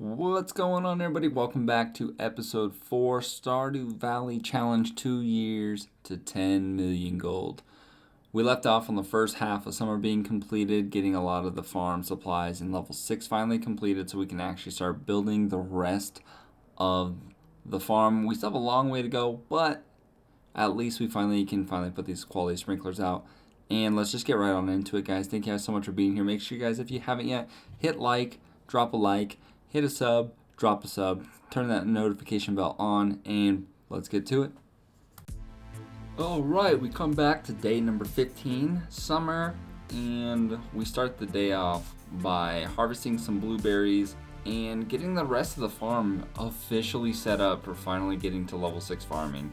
What's going on, everybody? Welcome back to episode 4, Stardew Valley Challenge 2 years to 10 million gold. We left off on the first half of summer being completed, getting a lot of the farm supplies, and level 6 finally completed so we can actually start building the rest of the farm. We still have a long way to go, but at least we can put these quality sprinklers out. And let's just get right on into it, guys. Thank you guys so much for being here. Make sure, you guys, if you haven't yet, hit like, drop a like, hit a sub, drop a sub, turn that notification bell on, and let's get to it. Alright, we come back to day number 15, summer, and we start the day off by harvesting some blueberries and getting the rest of the farm officially set up for finally getting to level 6 farming.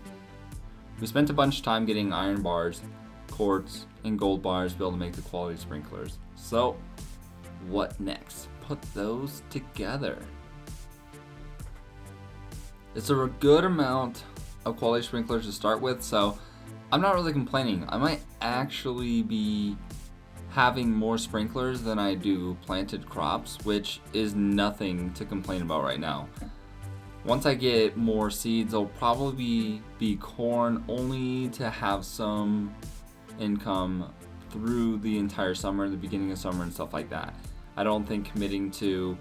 We spent a bunch of time getting iron bars, quartz, and gold bars to be able to make the quality sprinklers. So, what next? Put those together. It's a good amount of quality sprinklers to start with, so I'm not really complaining. I might actually be having more sprinklers than I do planted crops, which is nothing to complain about right now. Once I get more seeds, it'll probably be corn, only to have some income through the entire summer, the beginning of summer and stuff like that. I don't think committing to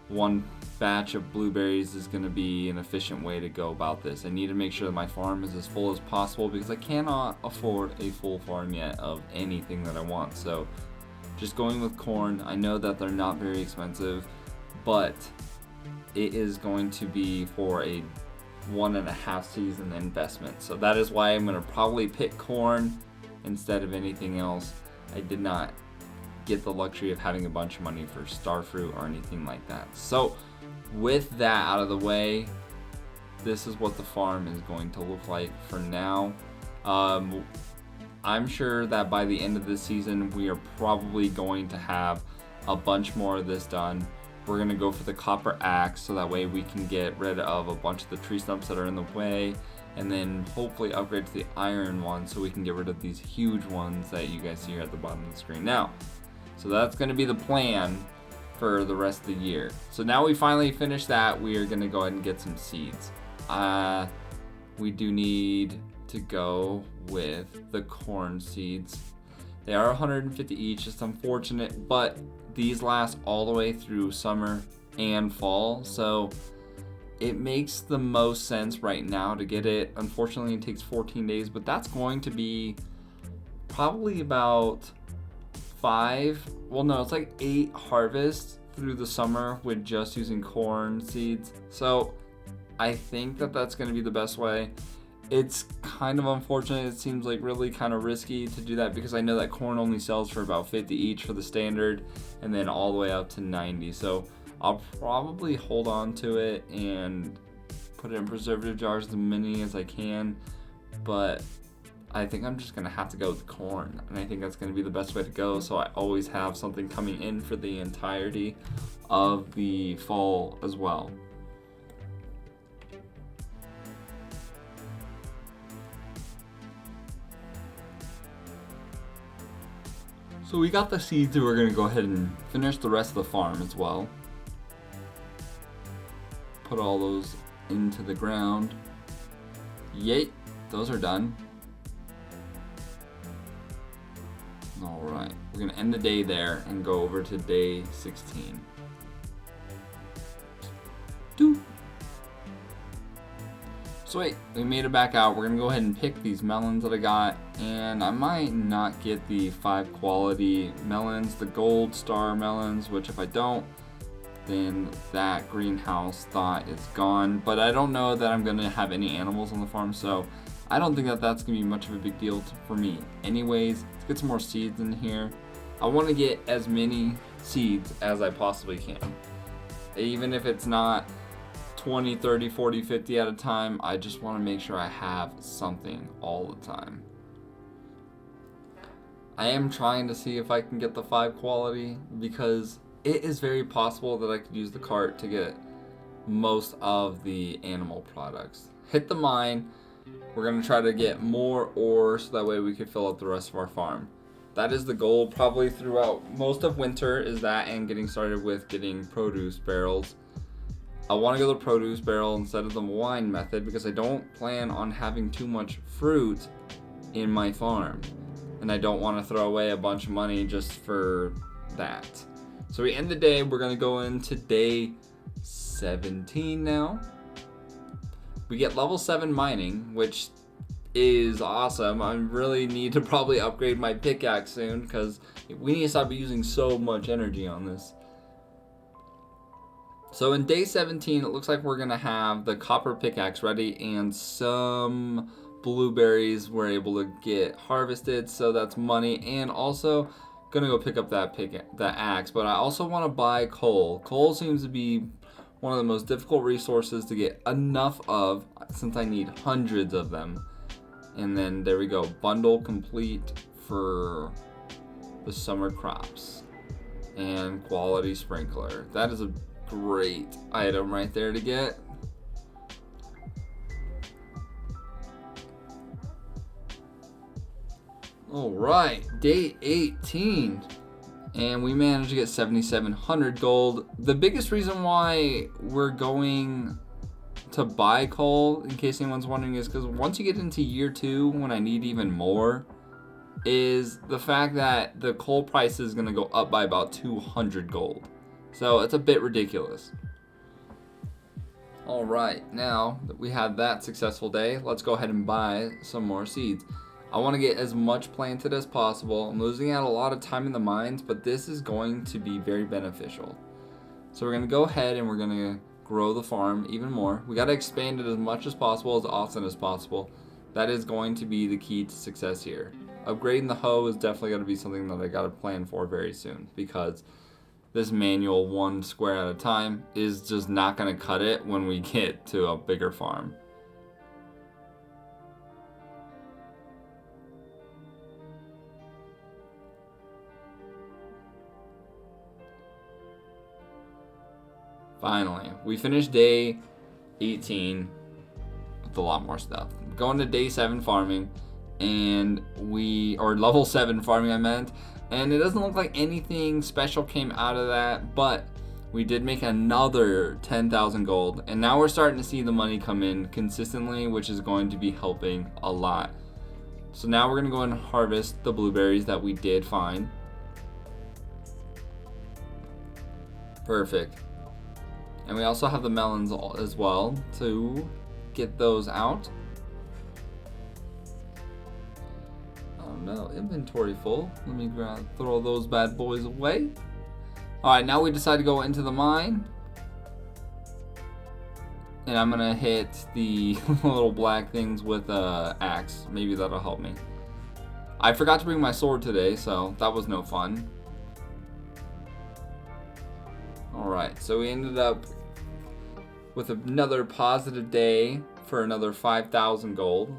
one batch of blueberries is going to be an efficient way to go about this. I need to make sure that my farm is as full as possible because I cannot afford a full farm yet of anything that I want. So just going with corn. I know that they're not very expensive, but it is going to be for a 1.5 season investment. So that is why I'm going to probably pick corn instead of anything else. I did not get the luxury of having a bunch of money for star fruit or anything like that. So with that out of the way, this is what the farm is going to look like for now. I'm sure that by the end of this season we are probably going to have a bunch more of this done. We're going to go for the copper axe so that way we can get rid of a bunch of the tree stumps that are in the way, and then hopefully upgrade to the iron one so we can get rid of these huge ones that you guys see here at the bottom of the screen now. So that's going to be the plan for the rest of the year. So now we finally finished that, we are going to go ahead and get some seeds. We do need to go with the corn seeds. They are 150 each, just unfortunate, but these last all the way through summer and fall, so it makes the most sense right now to get it. Unfortunately, it takes 14 days, but that's going to be probably about 8 harvests through the summer with just using corn seeds. So I think that that's going to be the best way. It's kind of unfortunate. It seems like really kind of risky to do that because I know that corn only sells for about 50 each for the standard and then all the way up to 90. So I'll probably hold on to it and put it in preservative jars as many as I can, but I think I'm just going to have to go with corn, and I think that's going to be the best way to go, so I always have something coming in for the entirety of the fall as well. So we got the seeds, and we're going to go ahead and finish the rest of the farm as well. Put all those into the ground. Yay, those are done. Alright, we're going to end the day there and go over to day 16. Sweet, we made it back out. We're going to go ahead and pick these melons that I got, and I might not get the 5 quality melons, the gold star melons, which if I don't, then that greenhouse thought is gone. But I don't know that I'm going to have any animals on the farm, so I don't think that that's going to be much of a big deal for me. Anyways, let's get some more seeds in here. I want to get as many seeds as I possibly can. Even if it's not 20, 30, 40, 50 at a time, I just want to make sure I have something all the time. I am trying to see if I can get the 5 quality because it is very possible that I could use the cart to get most of the animal products. Hit the mine. We're going to try to get more ore so that way we can fill up the rest of our farm. That is the goal probably throughout most of winter, is that and getting started with getting produce barrels. I want to go the produce barrel instead of the wine method because I don't plan on having too much fruit in my farm. And I don't want to throw away a bunch of money just for that. So we end the day. We're going to go into day 17 now. We get level 7 mining, which is awesome. I really need to probably upgrade my pickaxe soon because we need to stop using so much energy on this. So in day 17, it looks like we're going to have the copper pickaxe ready and some blueberries we're able to get harvested. So that's money, and also going to go pick up that axe. But I also want to buy coal. Coal seems to be one of the most difficult resources to get enough of since I need hundreds of them. And then there we go. Bundle complete for the summer crops. And quality sprinkler. That is a great item right there to get. All right, day 18, and we managed to get 7,700 gold. The biggest reason why we're going to buy coal, in case anyone's wondering, is because once you get into year 2, when I need even more, is the fact that the coal price is going to go up by about 200 gold. So it's a bit ridiculous. All right, now that we had that successful day, let's go ahead and buy some more seeds. I want to get as much planted as possible. I'm losing out a lot of time in the mines, but this is going to be very beneficial. So we're going to go ahead and we're going to grow the farm even more. We got to expand it as much as possible, as often as possible. That is going to be the key to success here. Upgrading the hoe is definitely going to be something that I got to plan for very soon, because this manual 1 square at a time is just not going to cut it when we get to a bigger farm. Finally, we finished day 18 with a lot more stuff. Going to day 7 farming, and or level 7 farming I meant, and it doesn't look like anything special came out of that, but we did make another 10,000 gold, and now we're starting to see the money come in consistently, which is going to be helping a lot. So now we're gonna go and harvest the blueberries that we did find. Perfect. And we also have the melons as well to get those out. Oh no, inventory full. Let me throw those bad boys away. Alright, now we decide to go into the mine. And I'm gonna hit the little black things with an axe. Maybe that'll help me. I forgot to bring my sword today, so that was no fun. Alright, so we ended up with another positive day for another 5,000 gold.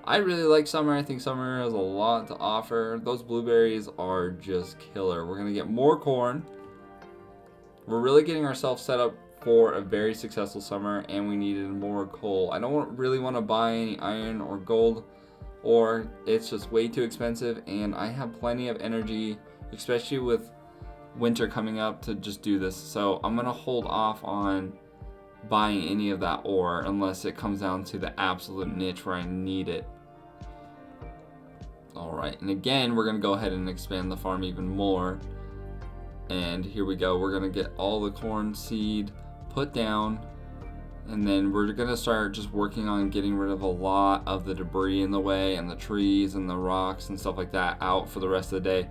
I really like summer. I think summer has a lot to offer. Those blueberries are just killer. We're gonna get more corn. We're really getting ourselves set up for a very successful summer, and we needed more coal. I don't really want to buy any iron or gold, or it's just way too expensive, and I have plenty of energy, especially with winter coming up, to just do this. So I'm gonna hold off on buying any of that ore unless it comes down to the absolute niche where I need it. Alright, and again, we're gonna go ahead and expand the farm even more. And here we go. We're gonna get all the corn seed put down, and then we're gonna start just working on getting rid of a lot of the debris in the way, and the trees and the rocks and stuff like that out for the rest of the day.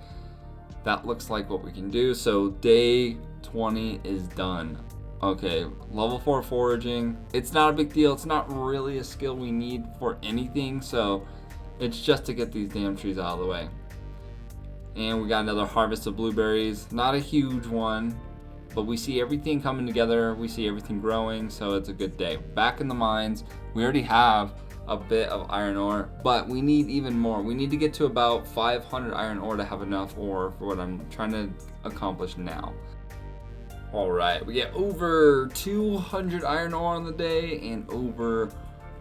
That looks like what we can do. So day 20 is done. Okay, level 4 foraging. It's not a big deal. It's not really a skill we need for anything, so it's just to get these damn trees out of the way. And we got another harvest of blueberries. Not a huge one, but we see everything coming together. We see everything growing, so it's a good day. Back in the mines, we already have a bit of iron ore, but we need even more. We need to get to about 500 iron ore to have enough ore for what I'm trying to accomplish now. All right, we get over 200 iron ore on the day and over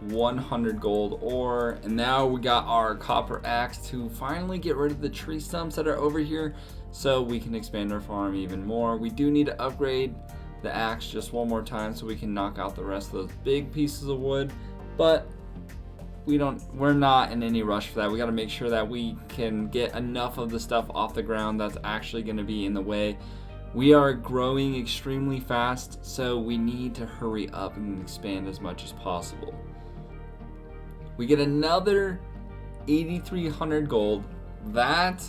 100 gold ore, and now we got our copper axe to finally get rid of the tree stumps that are over here so we can expand our farm even more. We do need to upgrade the axe just one more time so we can knock out the rest of those big pieces of wood. But we're not in any rush for that. We got to make sure that we can get enough of the stuff off the ground that's actually going to be in the way. We are growing extremely fast, so we need to hurry up and expand as much as possible. We get another 8,300 gold. That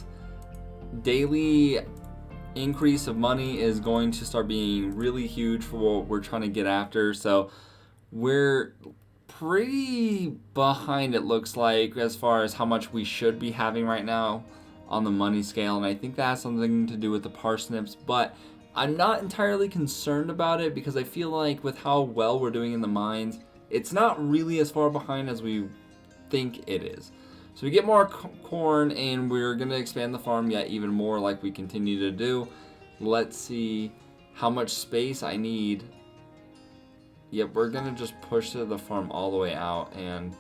daily increase of money is going to start being really huge for what we're trying to get after. So we're pretty behind, it looks like, as far as how much we should be having right now on the money scale, and I think that has something to do with the parsnips, but I'm not entirely concerned about it because I feel like with how well we're doing in the mines, it's not really as far behind as we think it is. So we get more corn, and we're going to expand the farm yet even more like we continue to do. Let's see how much space I need. Yep, we're going to just push the farm all the way out, and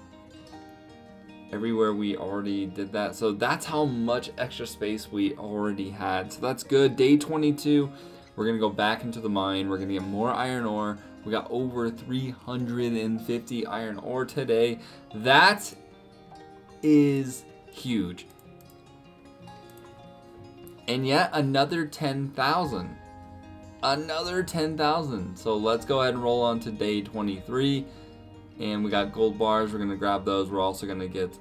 everywhere we already did that. So that's how much extra space we already had. So that's good. Day 22, we're going to go back into the mine. We're going to get more iron ore. We got over 350 iron ore today. That is huge. And yet another 10,000. Another 10,000. So let's go ahead and roll on to day 23. And we got gold bars. We're going to grab those. We're also going to get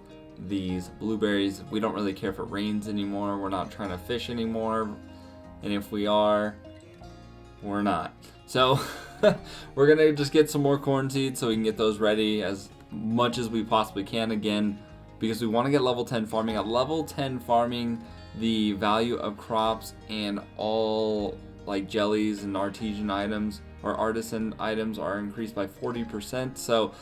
these blueberries. We don't really care if it rains anymore. We're not trying to fish anymore. And if we are, we're not. So we're going to just get some more corn seeds so we can get those ready as much as we possibly can again, because we want to get level 10 farming. At level 10 farming, the value of crops and all like jellies and artisan items or artisan items are increased by 40%. So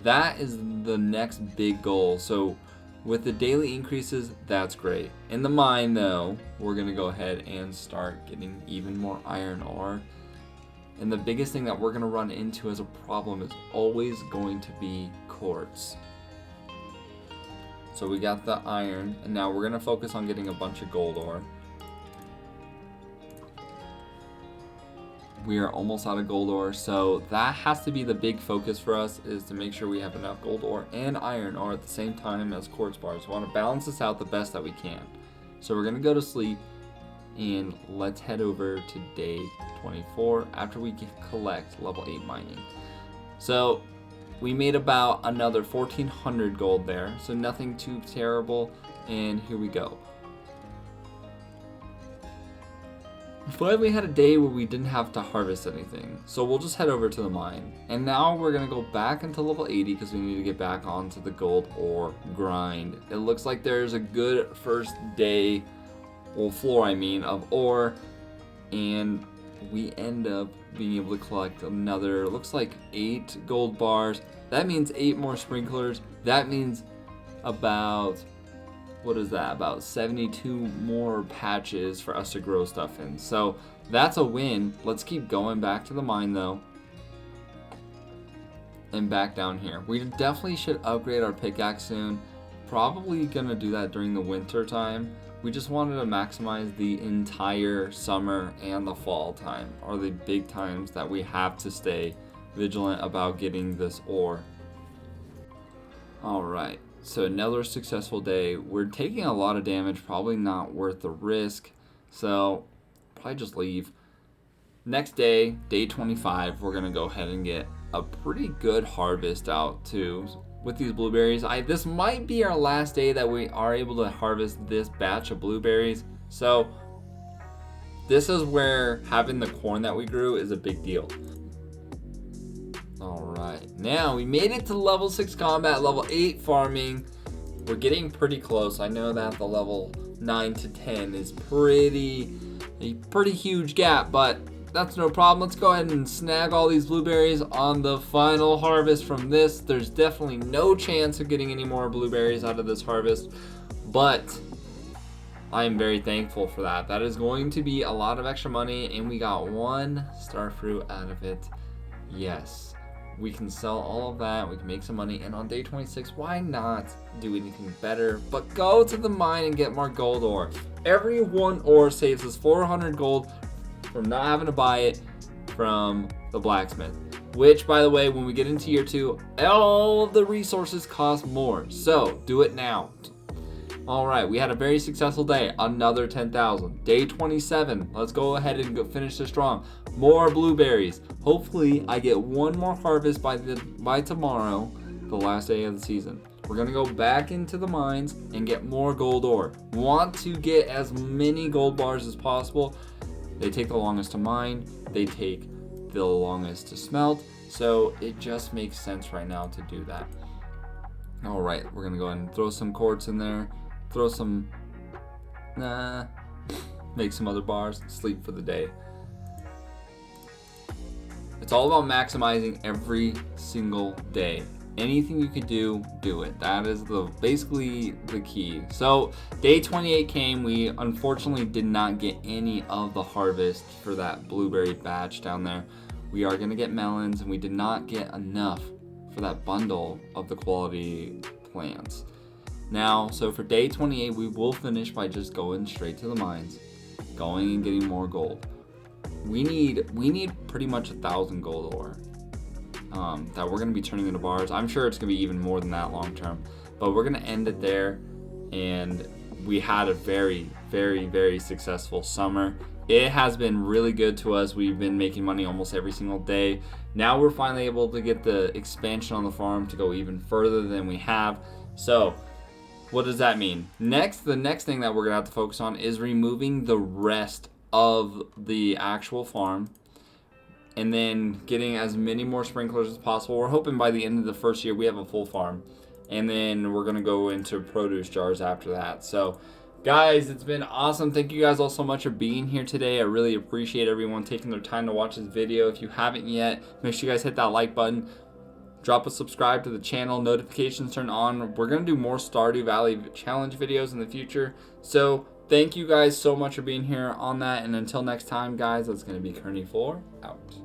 that is the next big goal. So with the daily increases, that's great. In the mine though, we're gonna go ahead and start getting even more iron ore. And the biggest thing that we're gonna run into as a problem is always going to be quartz. So we got the iron, and now we're gonna focus on getting a bunch of gold ore. We are almost out of gold ore, so that has to be the big focus for us, is to make sure we have enough gold ore and iron ore at the same time as quartz bars. We want to balance this out the best that we can. So we're going to go to sleep, and let's head over to day 24 after we collect level 8 mining. So we made about another 1,400 gold there, so nothing too terrible, and here we go. Finally had a day where we didn't have to harvest anything, so we'll just head over to the mine. And now we're gonna go back into level 80 because we need to get back onto the gold ore grind. It looks like there's a good first day, well, floor I mean, of ore, and we end up being able to collect another, looks like 8 gold bars. That means 8 more sprinklers. That means about, what is that, about 72 more patches for us to grow stuff in. So that's a win. Let's keep going back to the mine though, and back down here. We definitely should upgrade our pickaxe soon. Probably gonna do that during the winter time. We just wanted to maximize the entire summer and the fall time, are the big times that we have to stay vigilant about getting this ore. All right. So another successful day. We're taking a lot of damage, probably not worth the risk, so probably just leave. Next day, day 25, we're gonna go ahead and get a pretty good harvest out too with these blueberries. This might be our last day that we are able to harvest this batch of blueberries, so this is where having the corn that we grew is a big deal. Alright, now we made it to level 6 combat, level 8 farming. We're getting pretty close. I know that the level 9 to 10 is a pretty huge gap, but that's no problem. Let's go ahead and snag all these blueberries on the final harvest from this. There's definitely no chance of getting any more blueberries out of this harvest, but I am very thankful for that. That is going to be a lot of extra money, and we got 1 star fruit out of it. Yes. We can sell all of that, we can make some money, and on day 26, why not do anything better but go to the mine and get more gold ore. Every 1 ore saves us 400 gold from not having to buy it, from the blacksmith. Which, by the way, when we get into year 2, all the resources cost more. So do it now. All right, we had a very successful day. Another 10,000. Day 27. Let's go ahead and go finish this strong. More blueberries. Hopefully, I get one more harvest by tomorrow, the last day of the season. We're gonna go back into the mines and get more gold ore. Want to get as many gold bars as possible. They take the longest to mine. They take the longest to smelt. So it just makes sense right now to do that. All right, we're gonna go ahead and throw some quartz in there. Throw some, make some other bars, sleep for the day. It's all about maximizing every single day. Anything you could do, do it. That is basically the key. So day 28 came. We unfortunately did not get any of the harvest for that blueberry batch down there. We are gonna get melons, and we did not get enough for that bundle of the quality plants. Now, so for day 28, we will finish by just going straight to the mines, going and getting more gold. We need pretty much 1,000 gold ore that we're gonna be turning into bars. I'm sure it's gonna be even more than that long term, but we're gonna end it there. And we had a very, very, very successful summer. It has been really good to us. We've been making money almost every single day. Now we're finally able to get the expansion on the farm to go even further than we have. So what does that mean? The next thing that we're gonna have to focus on is removing the rest of the actual farm, and then getting as many more sprinklers as possible. We're hoping by the end of the first year we have a full farm, and then we're gonna go into produce jars after that. So guys, it's been awesome. Thank you guys all so much for being here today. I really appreciate everyone taking their time to watch this video. If you haven't yet, make sure you guys hit that like button. Drop a subscribe to the channel, notifications turn on. We're going to do more Stardew Valley challenge videos in the future. So thank you guys so much for being here on that. And until next time, guys, that's going to be Kearney4 out.